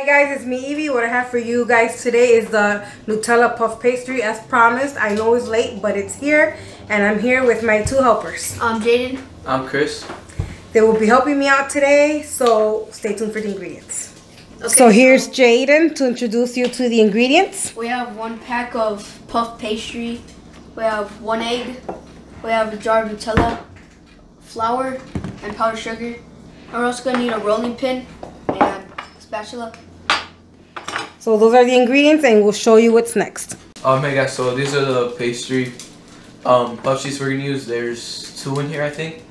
guys, it's me Evie. What I have for you guys today is the Nutella puff pastry as promised. I know it's late, but it's here, and I'm here with my two helpers. I'm Jaden. I'm Chris. They will be helping me out today, so stay tuned for the ingredients. Okay, so here's Jaden to introduce you to the ingredients. We have 1 pack of puff pastry. We have 1 egg. We have a jar of Nutella, flour, and powdered sugar. And we're also going to need a rolling pin and spatula. So those are the ingredients, and we'll show you what's next. Hey guys, so these are the pastry puff sheets we're gonna use. There's 2 in here, I think,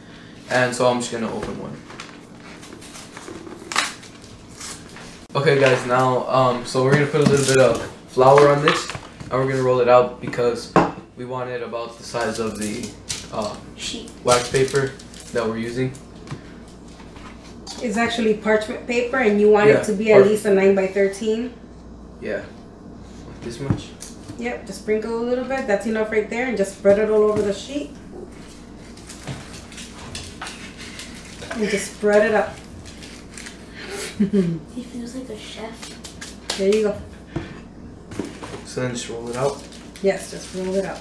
and so I'm just gonna open one. Okay guys, now so we're gonna put a little bit of flour on this, and we're gonna roll it out because we want it about the size of the sheet wax paper that we're using. It's actually parchment paper, and you want it to be at least a 9 by 13. Yeah, like this much. Yep, just sprinkle a little bit. That's enough right there, and just spread it all over the sheet. And just spread it up. He feels like a chef. There you go. So then just roll it out. Yes, just roll it out.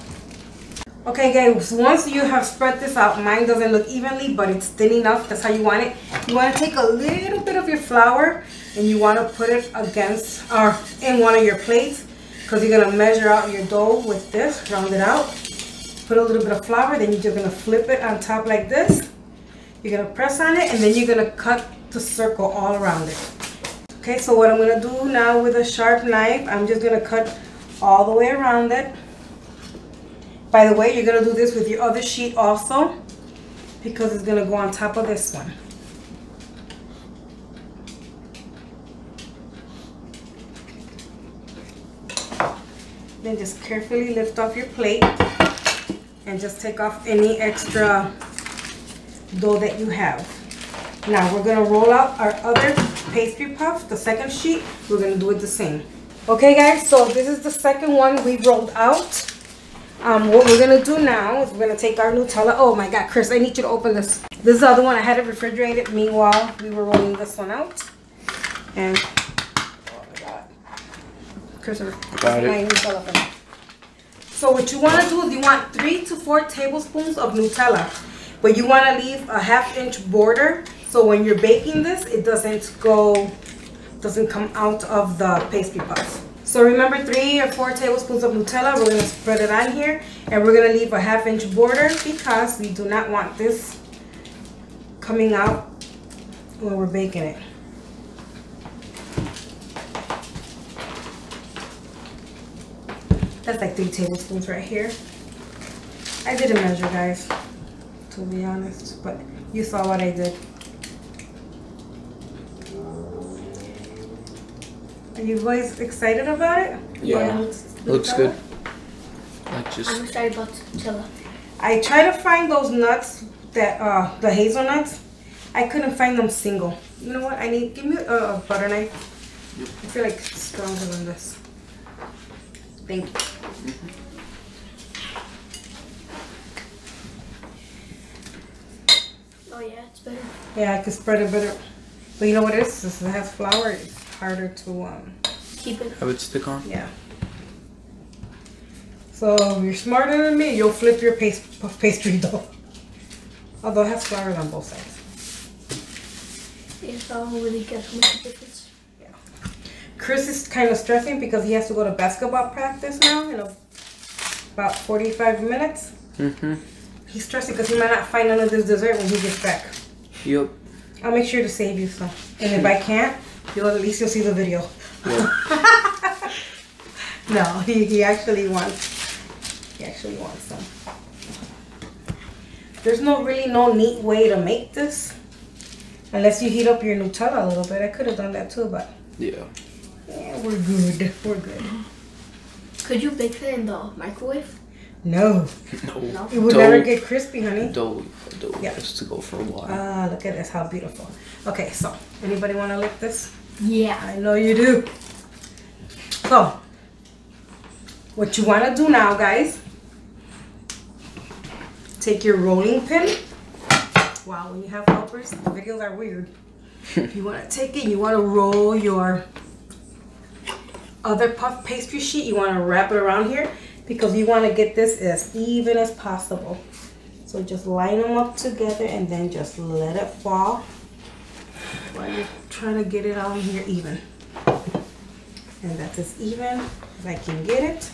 Okay guys, once you have spread this out, mine doesn't look evenly, but it's thin enough. That's how you want it. You want to take a little bit of your flour and you want to put it against or in one of your plates, because you're going to measure out your dough with this, round it out. Put a little bit of flour, then you're just going to flip it on top like this. You're going to press on it, and then you're going to cut the circle all around it. Okay, so what I'm going to do now with a sharp knife, I'm just going to cut all the way around it. By the way, you're going to do this with your other sheet also, because it's going to go on top of this one. Then just carefully lift off your plate and just take off any extra dough that you have. Now we're going to roll out our other pastry puff, the second sheet. We're going to do it the same. Okay guys, so this is the second one we rolled out. What we're going to do now is we're going to take our Nutella. Oh my God, Chris, I need you to open this. This is the other one. I had it refrigerated. Meanwhile, we were rolling this one out. And, oh my God. Chris, got it. Nutella. So what you want to do is you want 3 to 4 tablespoons of Nutella. But you want to leave a 1/2 inch border. So when you're baking this, it doesn't come out of the pastry puff. So remember, 3 or 4 tablespoons of Nutella. We're going to spread it on here, and we're going to leave a 1/2 inch border because we do not want this coming out when we're baking it. That's like 3 tablespoons right here. I didn't measure, guys, to be honest, but you saw what I did. Are you guys excited about it? Yeah, looks good. I'm excited about Nutella. I try to find those nuts that the hazelnuts. I couldn't find them single. You know what? Give me a butter knife. I feel like it's stronger than this. Thank you. Oh yeah, it's better. Yeah, I could spread it better. But you know what it is? Since it has flour, it's harder to keep it. Have it stick on? Yeah. So if you're smarter than me, you'll flip your pastry dough. Although it has flour on both sides. Yeah, so I don't really get much difference. Yeah. Chris is kind of stressing because he has to go to basketball practice now in about 45 minutes. He's stressing because he might not find none of this dessert when he gets back. Yep. I'll make sure to save you some. And if I can't, at least you'll see the video. Yeah. No, he actually wants some. There's really no neat way to make this unless you heat up your Nutella a little bit. I could have done that too, but yeah, we're good. We're good. Could you bake that in the microwave? No. No. It would never get crispy, honey. Dough has to go for a while. Ah, look at this, how beautiful. Okay, so anybody want to lick this? Yeah. I know you do. So, what you want to do now, guys, take your rolling pin. Wow, when you have helpers, the videos are weird. You want to take it, you want to roll your other puff pastry sheet, you want to wrap it around here because you want to get this as even as possible. So just line them up together and then just let it fall while you're trying to get it on here even. And that's as even as I can get it.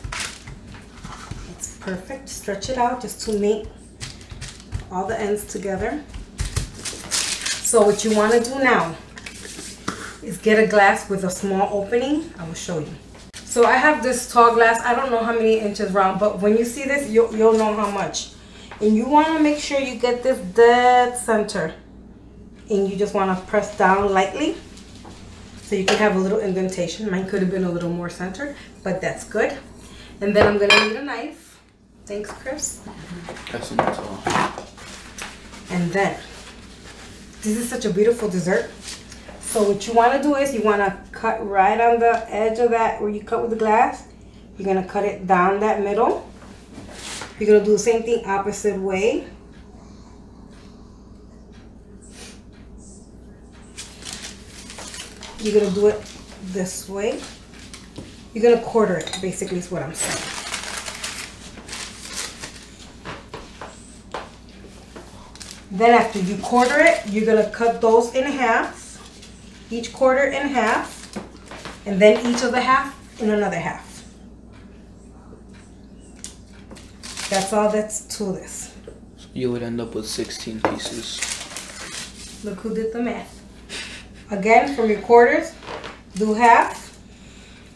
It's perfect. Stretch it out just to make all the ends together. So what you want to do now is get a glass with a small opening. I will show you. So I have this tall glass. I don't know how many inches round, but when you see this, you'll know how much. And you want to make sure you get this dead center. And you just want to press down lightly so you can have a little indentation. Mine could have been a little more centered, but that's good. And then I'm going to need a knife. Thanks, Chris. That's all. And then, this is such a beautiful dessert. So what you want to do is you want to cut right on the edge of that where you cut with the glass. You're going to cut it down that middle. You're going to do the same thing opposite way. You're going to do it this way. You're going to quarter it, basically is what I'm saying. Then after you quarter it, you're going to cut those in half. Each quarter in half. And then each of the half in another half. That's all that's to this. You would end up with 16 pieces. Look who did the math. Again, from your quarters, do half.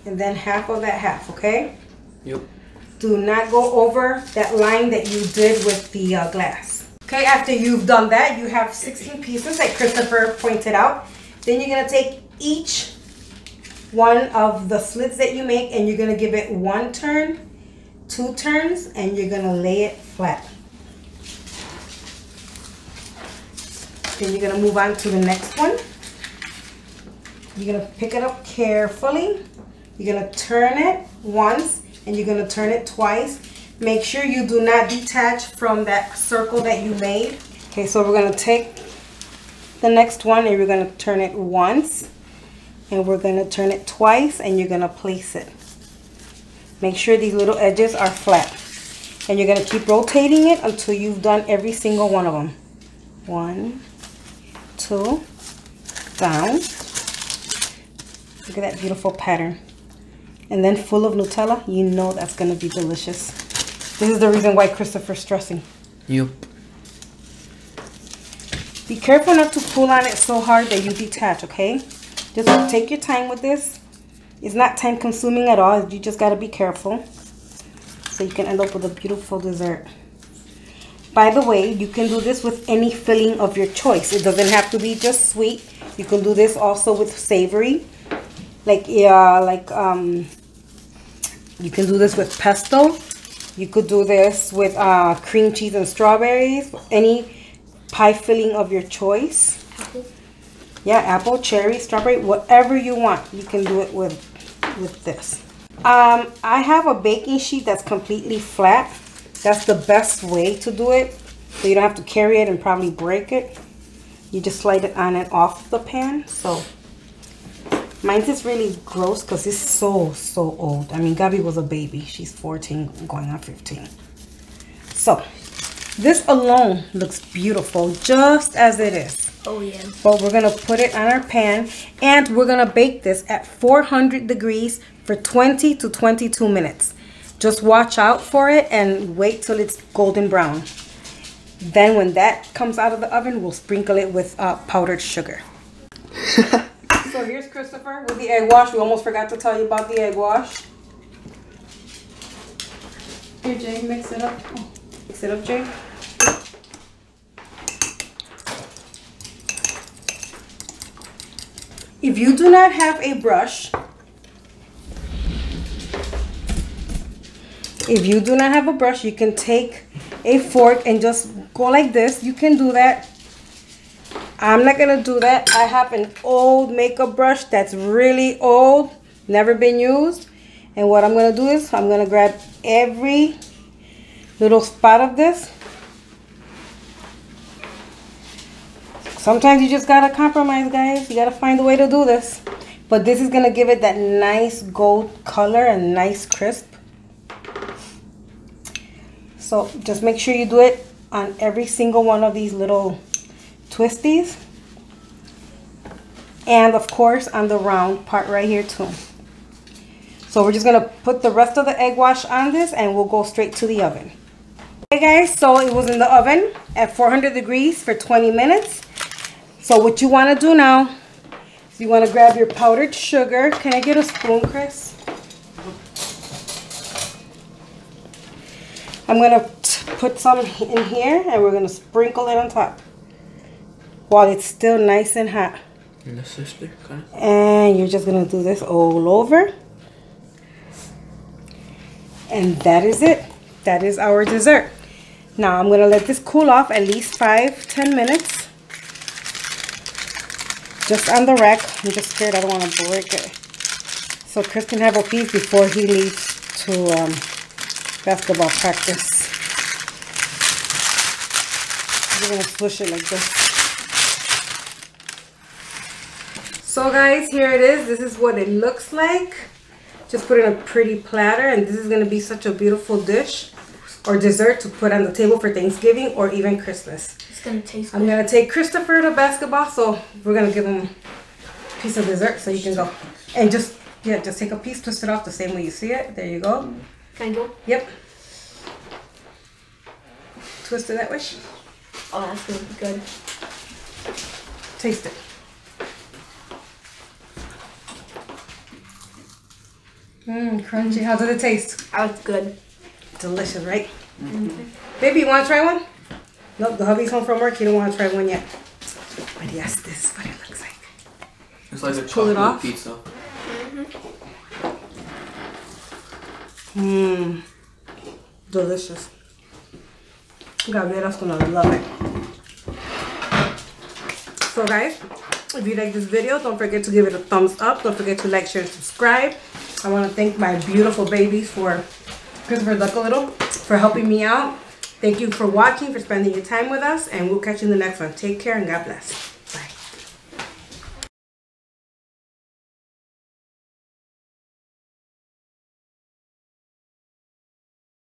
And then half of that half, okay? Yep. Do not go over that line that you did with the glass. Okay, after you've done that, you have 16 pieces like Christopher pointed out. Then you're going to take each one of the slits that you make and you're going to give it 1 turn, 2 turns, and you're going to lay it flat. Then you're going to move on to the next one. You're going to pick it up carefully. You're going to turn it once and you're going to turn it twice. Make sure you do not detach from that circle that you made. Okay, so we're going to take the next one and we're going to turn it once and we're going to turn it twice and you're going to place it. Make sure these little edges are flat. And you're going to keep rotating it until you've done every single one of them. 1, 2, down. Look at that beautiful pattern. And then full of Nutella, you know that's going to be delicious. This is the reason why Christopher's stressing. Yep. Be careful not to pull on it so hard that you detach, okay? Just take your time with this. It's not time consuming at all. You just got to be careful. So you can end up with a beautiful dessert. By the way, you can do this with any filling of your choice. It doesn't have to be just sweet. You can do this also with savory. You can do this with pesto. You could do this with cream cheese and strawberries. Any pie filling of your choice. Apple. Yeah, apple, cherry, strawberry, whatever you want. You can do it with this. I have a baking sheet that's completely flat. That's the best way to do it. So you don't have to carry it and probably break it. You just slide it on and off the pan. So mine's is really gross because it's so old. I mean, Gabby was a baby. She's 14 going on 15. So this alone looks beautiful just as it is. Oh yeah. But we're going to put it on our pan and we're going to bake this at 400 degrees for 20 to 22 minutes. Just watch out for it and wait till it's golden brown. Then when that comes out of the oven, we'll sprinkle it with powdered sugar. So here's Christopher with the egg wash. We almost forgot to tell you about the egg wash. Here, Jay, mix it up. Oh, mix it up, Jay. If you do not have a brush, you can take a fork and just go like this. You can do that. I'm not going to do that. I have an old makeup brush that's really old, never been used. And what I'm going to do is I'm going to grab every little spot of this. Sometimes you just got to compromise, guys. You got to find a way to do this. But this is gonna give it that nice gold color and nice crisp. So just make sure you do it on every single one of these little twisties. And of course on the round part right here too. So we're just gonna put the rest of the egg wash on this and we'll go straight to the oven. Okay guys, so it was in the oven at 400 degrees for 20 minutes. So what you wanna do now is you wanna grab your powdered sugar. Can I get a spoon, Chris? I'm gonna put some in here and we're gonna sprinkle it on top while it's still nice and hot. And the sister, kind of. And you're just gonna do this all over. And that is it. That is our dessert. Now I'm gonna let this cool off at least 5-10 minutes. Just on the rack. I'm just scared I don't want to break it. So Chris can have a piece before he leaves to basketball practice. We're gonna swish it like this. So guys, here it is. This is what it looks like. Just put it in a pretty platter, and this is going to be such a beautiful dish or dessert to put on the table for Thanksgiving or even Christmas. It's going to taste good. I'm going to take Christopher to basketball, so we're going to give him a piece of dessert so you can go. And just take a piece, twist it off the same way you see it. There you go. Can I go? Yep. Twist it that way. Oh, that's going to be good. Taste it. Crunchy. How does it taste? That's good. Delicious, right? Baby, you want to try one? Nope, the hubby's home from work. You don't want to try one yet. But yes, this is what it looks like. It's like a pull it chocolate off. pizza. Delicious. Gabriela's gonna love it. So guys, if you like this video, don't forget to give it a thumbs up. Don't forget to like, share, and subscribe. I want to thank my beautiful babies for Christopher Duck-a-Little for helping me out. Thank you for watching, for spending your time with us, and we'll catch you in the next one. Take care and God bless.